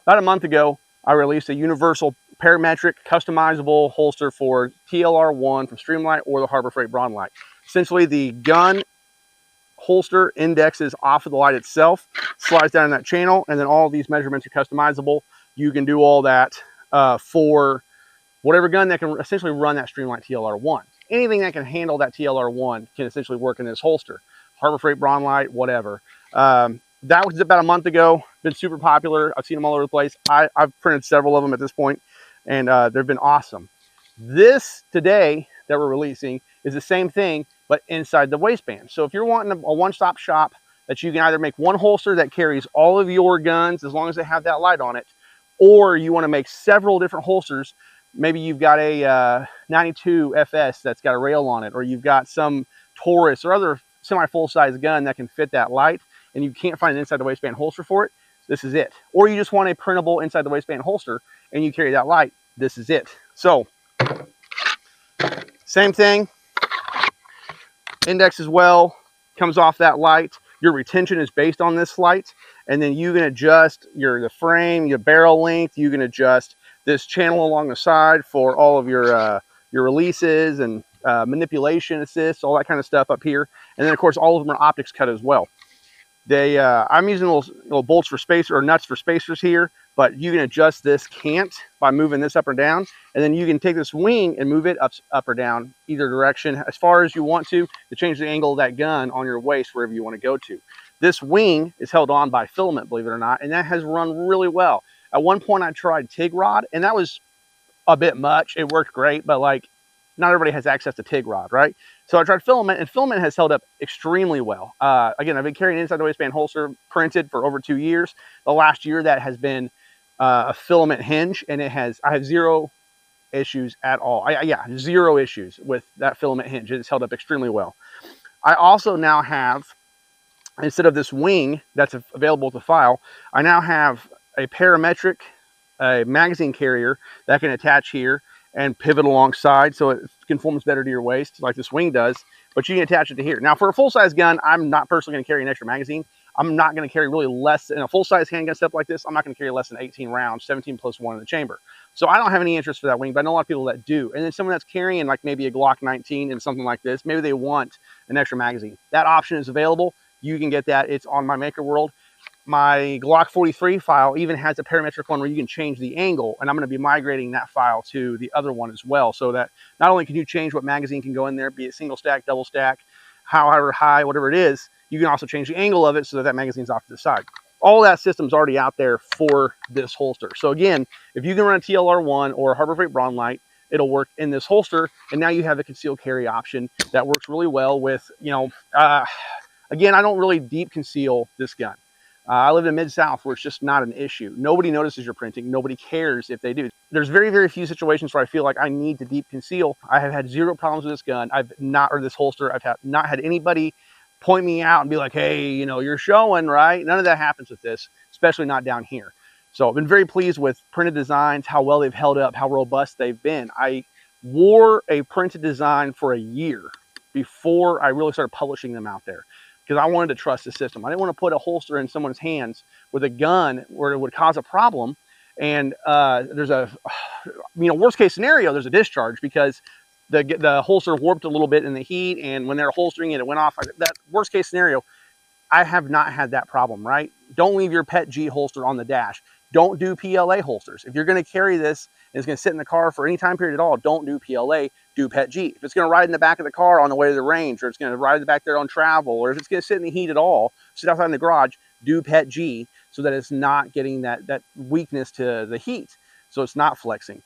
About a month ago, I released a universal parametric customizable holster for TLR-1 from Streamlight or the Harbor Freight Braunlight. Essentially, the gun holster indexes off of the light itself, slides down in that channel, and then all of these measurements are customizable. You can do all that for whatever gun that can essentially run that Streamlight TLR-1. Anything that can handle that TLR-1 can essentially work in this holster. Harbor Freight Braunlight, whatever. That was about a month ago. Been super popular. I've seen them all over the place. I've printed several of them at this point, and they've been awesome. This today that we're releasing is the same thing, but inside the waistband. So if you're wanting a one-stop shop that you can either make one holster that carries all of your guns as long as they have that light on it, or you want to make several different holsters. Maybe you've got a 92 FS that's got a rail on it, or you've got some Taurus or other semi-full-size gun that can fit that light, and you can't find an inside the waistband holster for it. This is it. Or you just want a printable inside the waistband holster and you carry that light. This is it. So same thing, index as well, comes off that light. Your retention is based on this light, and then you can adjust the frame, your barrel length. You can adjust this channel along the side for all of your releases and manipulation assists, all that kind of stuff up here. And then of course all of them are optics cut as well. They I'm using little bolts for spacer or nuts for spacers here, but you can adjust this cant by moving this up or down, and then you can take this wing and move it up or down either direction as far as you want to change the angle of that gun on your waist wherever you want to go to. This wing is held on by filament, believe it or not, and that has run really well. At one point I tried TIG rod, and that was a bit much. It worked great, but like not everybody has access to TIG rod, right? So I tried filament, and filament has held up extremely well. Again, I've been carrying an inside the waistband holster printed for over 2 years. The last year that has been a filament hinge, and I have zero issues at all. Yeah, zero issues with that filament hinge. It's held up extremely well. I also now have, instead of this wing that's available to file, I now have a parametric magazine carrier that can attach here and pivot alongside so it conforms better to your waist like this wing does, but you can attach it to here. Now for a full-size gun, I'm not personally going to carry an extra magazine. I'm not going to carry really less, in a full-size handgun setup like this, I'm not going to carry less than 18 rounds, 17 plus 1 in the chamber. So I don't have any interest for that wing, but I know a lot of people that do. And then someone that's carrying like maybe a Glock 19 and something like this, maybe they want an extra magazine. That option is available. You can get that. It's on my Maker World. My Glock 43 file even has a parametric one where you can change the angle, and I'm going to be migrating that file to the other one as well, so that not only can you change what magazine can go in there, be it single stack, double stack, however high, whatever it is, you can also change the angle of it so that that magazine's off to the side. All that system's already out there for this holster. So again, if you can run a TLR-1 or a Harbor Freight Braunlight, it'll work in this holster, and now you have a concealed carry option that works really well with, again, I don't really deep conceal this gun. I live in Mid-South where it's just not an issue. Nobody notices your printing. Nobody cares if they do. There's very, very few situations where I feel like I need to deep conceal. I have had zero problems with this gun. Or this holster. I've not had anybody point me out and be like, hey, you're showing, right? None of that happens with this, especially not down here. So I've been very pleased with printed designs, how well they've held up, how robust they've been. I wore a printed design for a year before I really started publishing them out there, because I wanted to trust the system. I didn't want to put a holster in someone's hands with a gun where it would cause a problem. And there's a, worst case scenario, there's a discharge because the holster warped a little bit in the heat, and when they're holstering it, it went off. That worst case scenario, I have not had that problem, right? Don't leave your pet G holster on the dash. Don't do PLA holsters. If you're going to carry this and it's going to sit in the car for any time period at all, don't do PLA, do pet G. If it's going to ride in the back of the car on the way to the range, or it's going to ride in the back there on travel, or if it's going to sit in the heat at all, sit outside in the garage, do pet G so that it's not getting that weakness to the heat, so it's not flexing.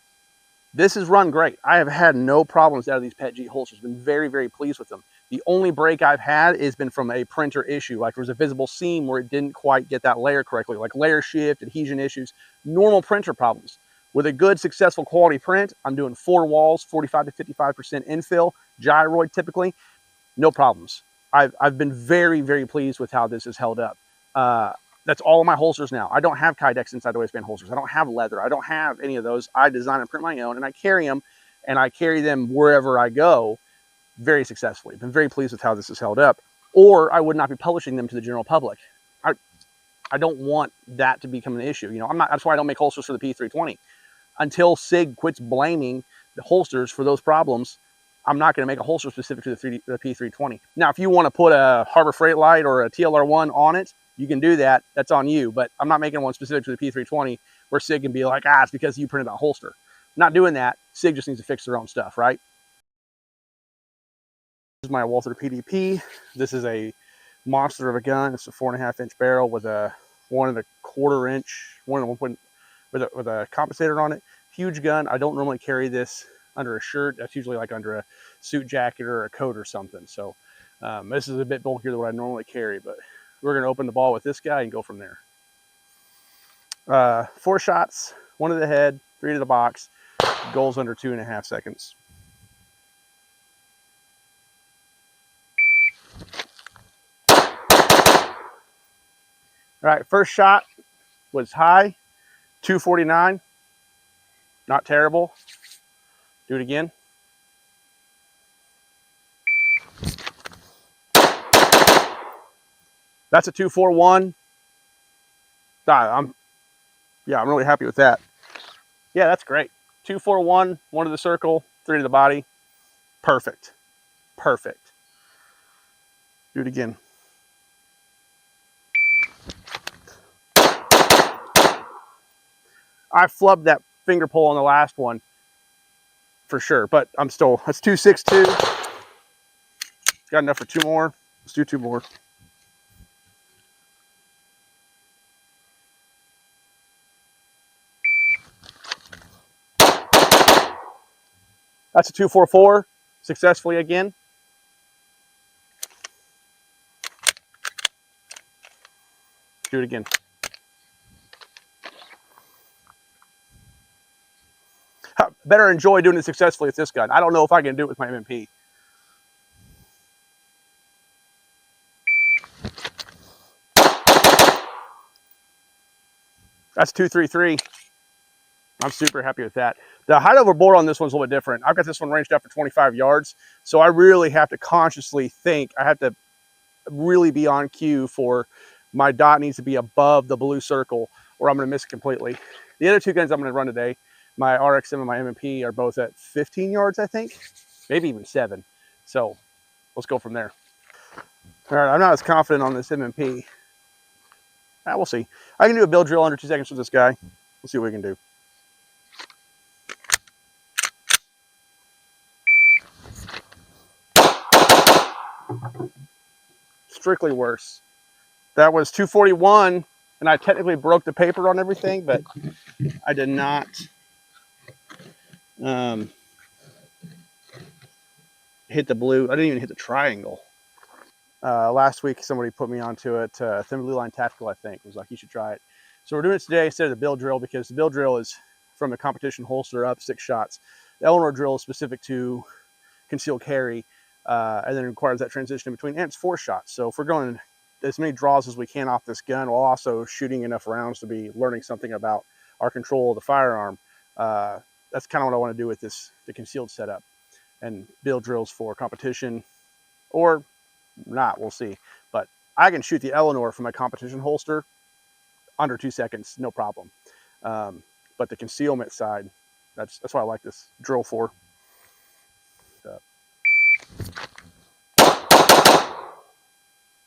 This has run great. I have had no problems out of these pet G holsters. Been very, very pleased with them. The only break I've had has been from a printer issue, like there was a visible seam where it didn't quite get that layer correctly, like layer shift, adhesion issues, normal printer problems. With a good, successful quality print, I'm doing 4 walls, 45 to 55% infill, gyroid typically, no problems. I've been very, very pleased with how this has held up. That's all of my holsters now. I don't have Kydex inside the waistband holsters. I don't have leather. I don't have any of those. I design and print my own, and I carry them, and I carry them wherever I go very successfully. Been very pleased with how this has held up, or I would not be publishing them to the general public. I don't want that to become an issue. You know, that's why I don't make holsters for the P320. Until SIG quits blaming the holsters for those problems, I'm not going to make a holster specific to the P320. Now, if you want to put a Harbor Freight Light or a TLR-1 on it, you can do that. That's on you. But I'm not making one specific to the P320 where SIG can be like, it's because you printed that holster. I'm not doing that. SIG just needs to fix their own stuff, right? This is my Walther PDP. This is a monster of a gun. It's a 4.5-inch barrel with a 1.25 inch, with a compensator on it. Huge gun. I don't normally carry this under a shirt. That's usually like under a suit jacket or a coat or something. So this is a bit bulkier than what I normally carry, but we're going to open the ball with this guy and go from there. 4 shots, 1 to the head, 3 to the box. Goal's under 2.5 seconds. All right, first shot was high, 249. Not terrible. Do it again. That's a 241. I'm really happy with that. Yeah, that's great. 241, 1 to the circle, 3 to the body. Perfect. Perfect. Do it again. I flubbed that finger pull on the last one for sure, but that's 262. Got enough for 2 more. Let's do 2 more. That's a 244, successfully again. Do it again. Better enjoy doing it successfully with this gun. I don't know if I can do it with my M&P. That's 233. I'm super happy with that. The height over bore on this one's a little bit different. I've got this one ranged out for 25 yards, so I really have to consciously think. I have to really be on cue for my dot needs to be above the blue circle or I'm going to miss it completely. The other 2 guns I'm going to run today, my RXM and my M&P, are both at 15 yards, I think, maybe even 7. So let's go from there. All right, I'm not as confident on this M&P. We'll see. I can do a bill drill under 2 seconds with this guy. We'll see what we can do. Strictly worse. That was 241, and I technically broke the paper on everything, but I did not hit the blue. I didn't even hit the triangle. Last week, somebody put me onto it. Thin Blue Line Tactical, I think, was like, you should try it. So we're doing it today instead of the bill drill because the bill drill is from a competition holster up 6 shots. The Eleanor drill is specific to concealed carry, and then it requires that transition in between, and it's 4 shots. So if we're going as many draws as we can off this gun while also shooting enough rounds to be learning something about our control of the firearm, that's kind of what I want to do with the concealed setup. And bill drills for competition or not, we'll see. But I can shoot the Eleanor from my competition holster under 2 seconds, no problem. But the concealment side, that's why I like this drill for.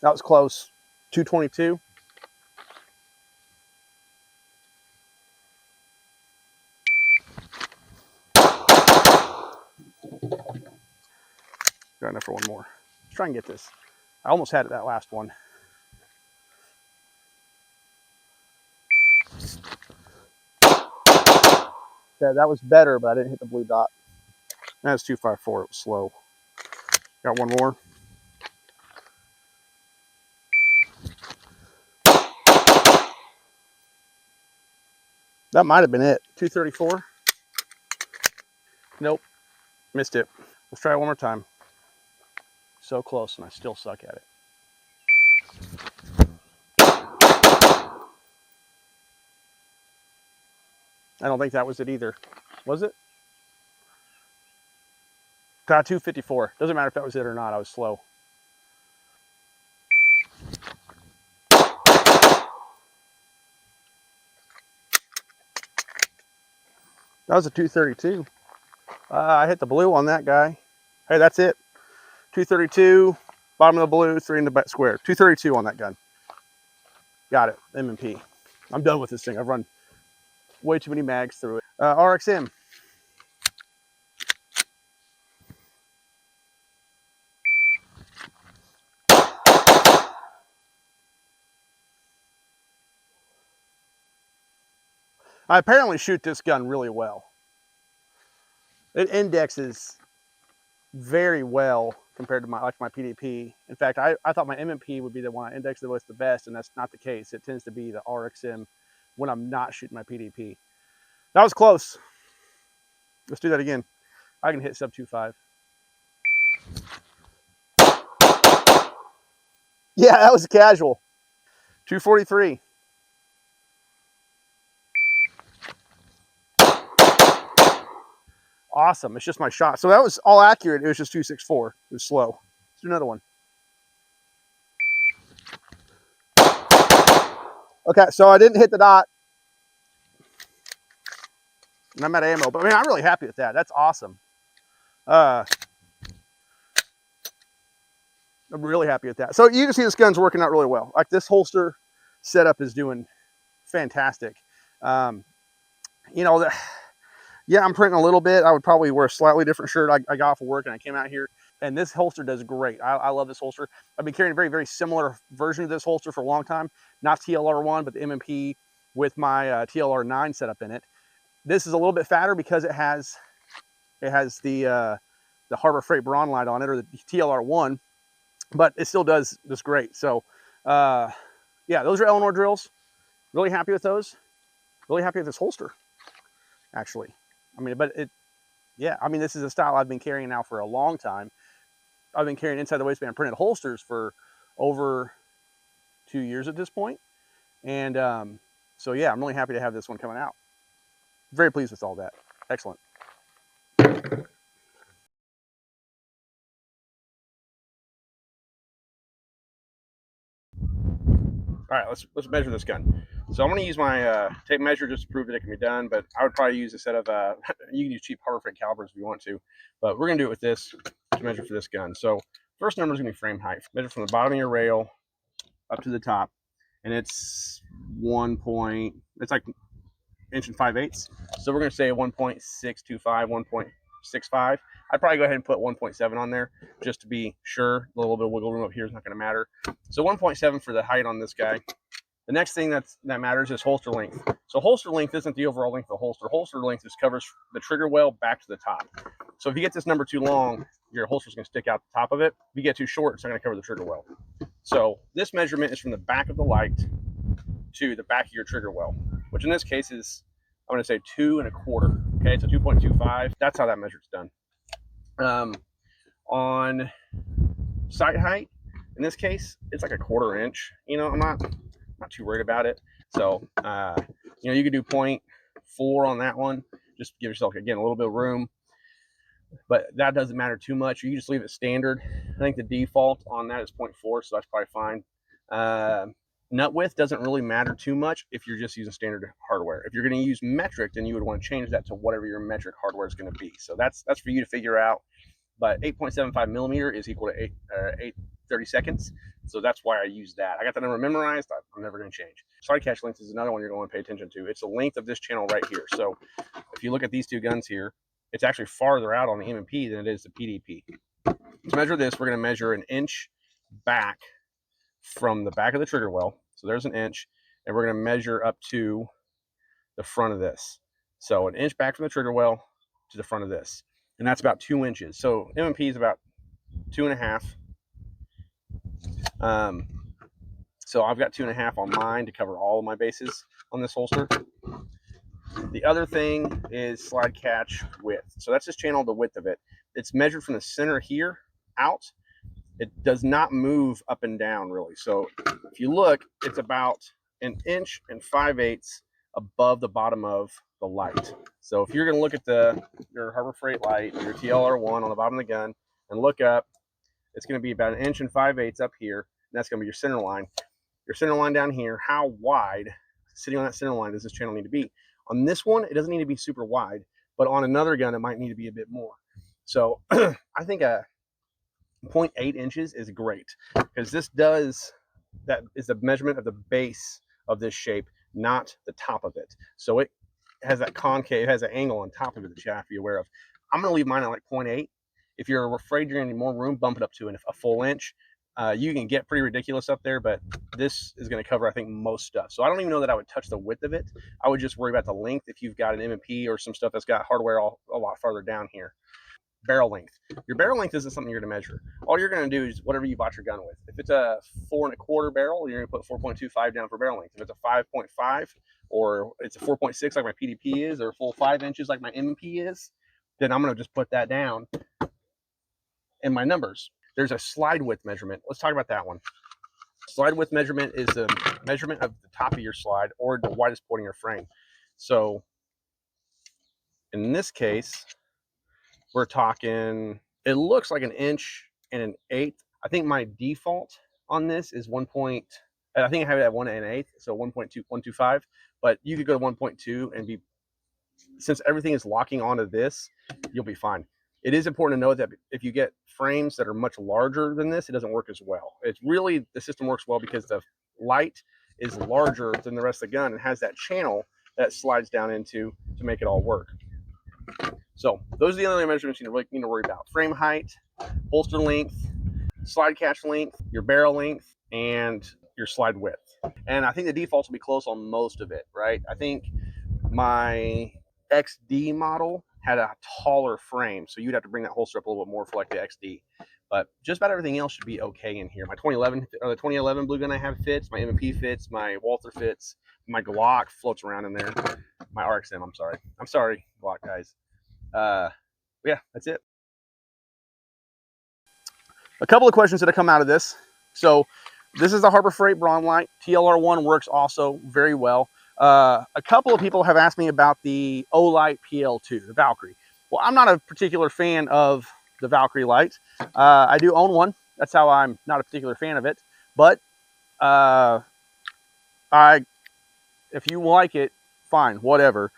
That was close. 222. Got enough for 1 more. Let's try and get this. I almost had it that last one. Yeah, that was better, but I didn't hit the blue dot. That's 254. It was slow. Got 1 more. That might have been it. 234. Nope. Missed it. Let's try it 1 more time. So close, and I still suck at it. I don't think that was it either. Was it? Got 254. Doesn't matter if that was it or not. I was slow. That was a 232. I hit the blue on that guy. Hey, that's it. 232, bottom of the blue, 3 in the back square. 232 on that gun. Got it, M&P. I'm done with this thing. I've run way too many mags through it. RXM. I apparently shoot this gun really well. It indexes very well compared to my PDP. In fact, I thought my M&P would be the one I indexed the best, and that's not the case. It tends to be the RXM when I'm not shooting my PDP. That was close. Let's do that again. I can hit sub 2.5. Yeah, that was casual. 243. Awesome. It's just my shot. So that was all accurate. It was just 264. It was slow. Let's do another one. Okay, so I didn't hit the dot. And I'm out of ammo. But I mean, I'm really happy with that. That's awesome. I'm really happy with that. So you can see this gun's working out really well. Like this holster setup is doing fantastic. You know, yeah, I'm printing a little bit. I would probably wear a slightly different shirt. I got off of work and I came out here, and this holster does great. I love this holster. I've been carrying a very, very similar version of this holster for a long time. Not TLR-1, but the M&P with my TLR-9 setup in it. This is a little bit fatter because it has the Harbor Freight Braun light on it, or the TLR-1, but it still does this great. So yeah, those are Eleanor drills. Really happy with those. Really happy with this holster, actually. I mean, but yeah, I mean, this is a style I've been carrying now for a long time. I've been carrying inside the waistband printed holsters for over 2 years at this point. And so yeah, I'm really happy to have this one coming out. Very pleased with all that. Excellent. All right, let's measure this gun. So I'm going to use my tape measure just to prove that it can be done, but I would probably use a set of, you can use cheap Harbor Freight calibers if you want to, but we're going to do it with this to measure for this gun. So first number is going to be frame height. Measure from the bottom of your rail up to the top, and it's it's like 1.5 inches. So we're going to say 1.625, 1.65. I'd probably go ahead and put 1.7 on there just to be sure. A little bit of wiggle room up here is not going to matter. So 1.7 for the height on this guy. The next thing that matters is holster length. So holster length isn't the overall length of the holster. Holster length just covers the trigger well back to the top. So if you get this number too long, your holster's going to stick out the top of it. If you get too short, it's not going to cover the trigger well. So this measurement is from the back of the light to the back of your trigger well, which in this case is, I'm going to say 2 1/4. Okay, so 2.25. That's how that measure's done. On sight height, in this case, it's like 1/4 inch. You know, I'm not too worried about it. So, you know, you could do 0.4 on that one. Just give yourself, again, a little bit of room. But that doesn't matter too much. You just leave it standard. I think the default on that is 0.4, so that's probably fine. Nut width doesn't really matter too much if you're just using standard hardware. If you're going to use metric, then you would want to change that to whatever your metric hardware is going to be. So that's for you to figure out. But 8.75 millimeter is equal to 8/32. So that's why I use that. I got the number memorized. I'm never going to change. Side catch length is another one you're going to pay attention to. It's the length of this channel right here. So if you look at these two guns here, it's actually farther out on the M&P than it is the PDP. To measure this, we're going to measure 1 inch back from the back of the trigger well. So there's 1 inch, and we're going to measure up to the front of this. So 1 inch back from the trigger well to the front of this, and that's about 2 inches. So M&P is about 2.5. So I've got 2.5 on mine to cover all of my bases on this holster. The other thing is slide catch width. So that's just channel the width of it. It's measured from the center here out. It does not move up and down really. So if you look, it's about 1 5/8 inches above the bottom of the light. So if you're going to look at your Harbor Freight light, your TLR-1 on the bottom of the gun, and look up, it's going to be about 1 5/8 inches up here, and that's going to be your center line. Your center line down here, how wide, sitting on that center line, does this channel need to be? On this one, it doesn't need to be super wide but on another gun, it might need to be a bit more. So I think a 0.8 inches is great, because that is the measurement of the base of this shape, not the top of it. So it has that concave, it has an angle on top of it that you have to be aware of. I'm going to leave mine at like 0.8. If you're afraid you're going to need more room, bump it up to a full inch. You can get pretty ridiculous up there, but this is going to cover, I think, most stuff. So I don't even know that I would touch the width of it. I would just worry about the length if you've got an M&P or some stuff that's got hardware a lot farther down here. Barrel length. Your barrel length isn't something you're going to measure. All you're going to do is whatever you bought your gun with. If it's a 4 1/4 barrel, you're going to put 4.25 down for barrel length. If it's a 5.5 or it's a 4.6 like my PDP is, or a full 5 inches like my M&P is, then I'm going to just put that down in my numbers. There's a slide width measurement. Let's talk about that one. Slide width measurement is the measurement of the top of your slide or the widest point in your frame. So in this case, we're talking, it looks like 1 1/8 inches. I think my default on this is 1. I think I have it at 1 1/8, so 1.125, but you could go to 1.2 and since everything is locking onto this, you'll be fine. It is important to note that if you get frames that are much larger than this, it doesn't work as well. It's really, the system works well because the light is larger than the rest of the gun and has that channel that slides down into to make it all work. So those are the only measurements you really need to worry about: frame height, holster length, slide catch length, your barrel length, and your slide width. And I think the defaults will be close on most of it, right? I think my XD model had a taller frame, so you'd have to bring that holster up a little bit more for like the XD. But just about everything else should be okay in here. My 2011 blue gun I have fits, my M&P fits, my Walther fits, my Glock floats around in there. My RXM, I'm sorry, Glock guys. Yeah, that's it. A couple of questions that have come out of this. So this is the Harbor Freight Braun light. TLR-1 works also very well. A couple of people have asked me about the Olight PL2, the Valkyrie. Well, I'm not a particular fan of the Valkyrie light. I do own one. That's how I'm not a particular fan of it. But if you like it, fine, whatever.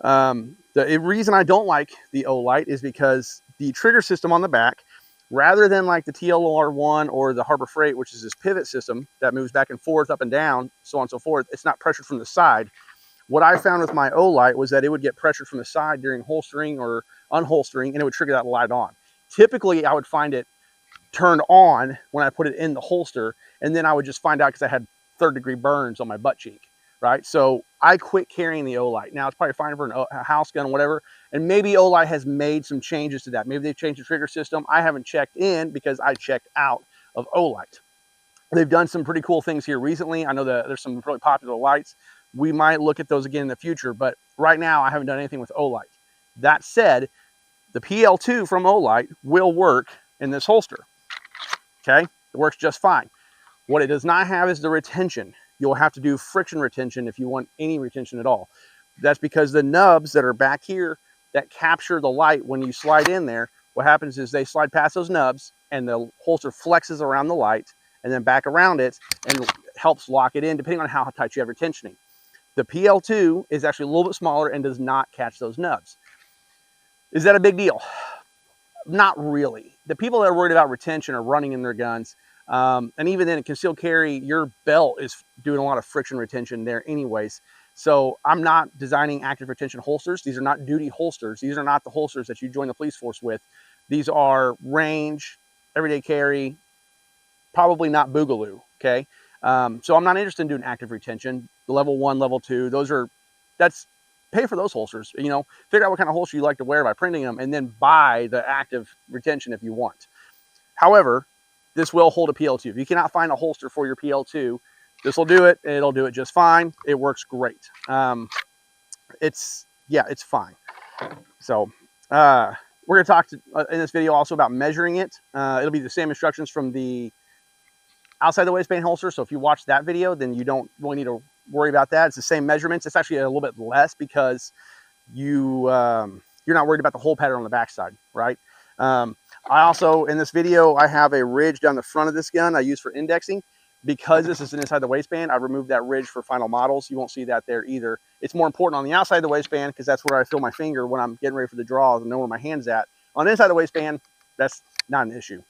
The reason I don't like the Olight is because the trigger system on the back, rather than like the TLR-1 or the Harbor Freight, which is this pivot system that moves back and forth, up and down, so on and so forth, it's not pressured from the side. What I found with my Olight was that it would get pressured from the side during holstering or unholstering, and it would trigger that light on. Typically, I would find it turned on when I put it in the holster, and then I would just find out because I had third-degree burns on my butt cheek, right? So I quit carrying the Olight. Now, it's probably fine for a house gun or whatever, and maybe Olight has made some changes to that. Maybe they've changed the trigger system. I haven't checked in because I checked out of Olight. They've done some pretty cool things here recently. I know that there's some really popular lights. We might look at those again in the future, but right now I haven't done anything with Olight. That said, the PL2 from Olight will work in this holster. Okay, it works just fine. What it does not have is the retention. You'll have to do friction retention if you want any retention at all. That's because the nubs that are back here that capture the light when you slide in there, what happens is they slide past those nubs and the holster flexes around the light and then back around it and helps lock it in depending on how tight you have retentioning. The PL2 is actually a little bit smaller and does not catch those nubs. Is that a big deal? Not really. The people that are worried about retention are running in their guns. And even then, in concealed carry, your belt is doing a lot of friction retention there anyways. So I'm not designing active retention holsters. These are not duty holsters. These are not the holsters that you join the police force with. These are range, everyday carry, probably not boogaloo, okay? So I'm not interested in doing active retention. The level 1, level 2, that's pay for those holsters. You know, figure out what kind of holster you like to wear by printing them, and then buy the active retention if you want. However, this will hold a PL2. If you cannot find a holster for your PL2, this will do it. It'll do it just fine. It works great. It's fine. So we're going to talk in this video also about measuring it. It'll be the same instructions from the outside the waistband holster. So if you watch that video, then you don't really need to worry about that. It's the same measurements. It's actually a little bit less because you're not worried about the hole pattern on the backside, right? I also, in this video, I have a ridge down the front of this gun I use for indexing. because this is an inside the waistband, I removed that ridge for final models. You won't see that there either. It's more important on the outside of the waistband because that's where I feel my finger when I'm getting ready for the draws and know where my hand's at. On the inside of the waistband, that's not an issue.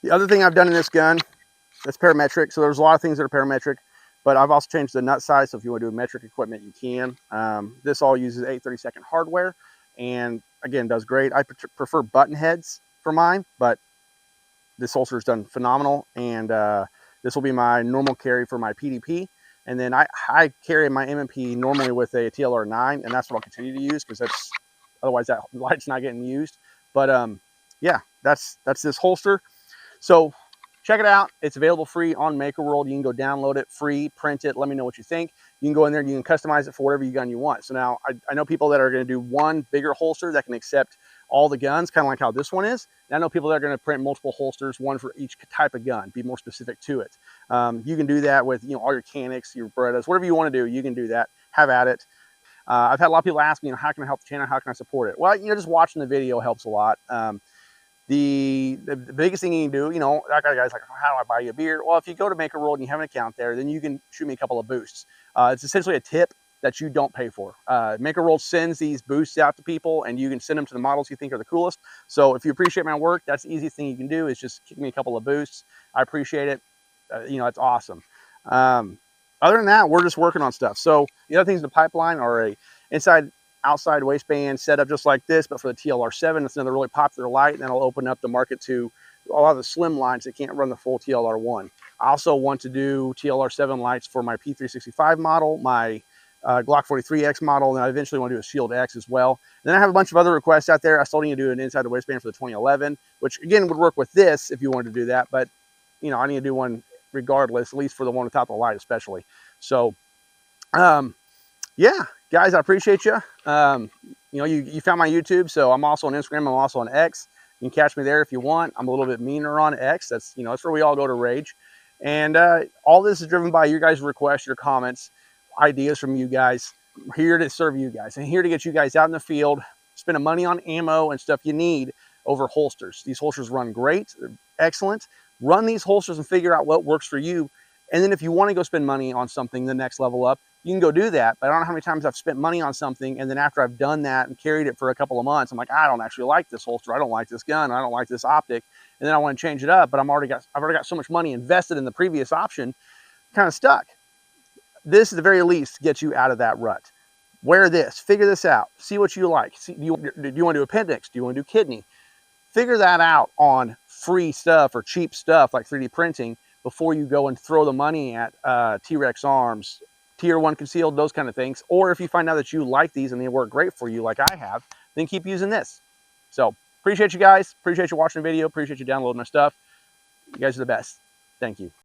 The other thing I've done in this gun, that's parametric. So there's a lot of things that are parametric, but I've also changed the nut size. So if you want to do metric equipment, you can. This all uses 8/32 hardware, and again, does great. I prefer button heads for mine, but this holster is done phenomenal, and this will be my normal carry for my PDP. And then I carry my M&P normally with a TLR-9, and that's what I'll continue to use because that's otherwise that light's not getting used. But yeah, that's this holster. So check it out. It's available free on Maker World. You can go download it free, print it. Let me know what you think. You can go in there and you can customize it for whatever gun you want. So now I know people that are going to do one bigger holster that can accept all the guns, kind of like how this one is. And I know people that are going to print multiple holsters, one for each type of gun, be more specific to it. You can do that with all your Canics, your Berettas, whatever you want to do. You can do that. Have at it. I've had a lot of people ask me, how can I help the channel? How can I support it? Well, just watching the video helps a lot. The biggest thing you can do, that guy's like, how do I buy you a beer? Well, if you go to Maker World and you have an account there, then you can shoot me a couple of boosts. It's essentially a tip that you don't pay for. Maker World sends these boosts out to people, and you can send them to the models you think are the coolest. So if you appreciate my work, that's the easiest thing you can do is just kick me a couple of boosts. I appreciate it. It's awesome. Other than that, we're just working on stuff. So the other things in the pipeline are a outside waistband setup just like this, but for the TLR-7. It's another really popular light, and that'll open up the market to a lot of the slim lines that can't run the full TLR-1. I also want to do TLR-7 lights for my P365 model, my Glock 43X model, and I eventually want to do a Shield X as well. And then I have a bunch of other requests out there. I still need to do an inside the waistband for the 2011, which again would work with this if you wanted to do that, but I need to do one regardless, at least for the one without the light especially. So yeah, guys, I appreciate you. You found my YouTube, so I'm also on Instagram. I'm also on X. You can catch me there if you want. I'm a little bit meaner on X. That's that's where we all go to rage. And all this is driven by your guys' requests, your comments, ideas from you guys. I'm here to serve you guys and here to get you guys out in the field, spending money on ammo and stuff you need over holsters. These holsters run great. They're excellent. Run these holsters and figure out what works for you. And then if you want to go spend money on something the next level up, you can go do that. But I don't know how many times I've spent money on something, and then after I've done that and carried it for a couple of months, I'm like, I don't actually like this holster. I don't like this gun. I don't like this optic. And then I want to change it up, but I've already got so much money invested in the previous option, kind of stuck. This, at the very least, gets you out of that rut. Wear this. Figure this out. See what you like. Do you want to do appendix? Do you want to do kidney? Figure that out on free stuff or cheap stuff like 3D printing before you go and throw the money at T-Rex arms, Tier 1 concealed, those kind of things. Or if you find out that you like these and they work great for you like I have, then keep using this. So appreciate you guys. Appreciate you watching the video. Appreciate you downloading my stuff. You guys are the best. Thank you.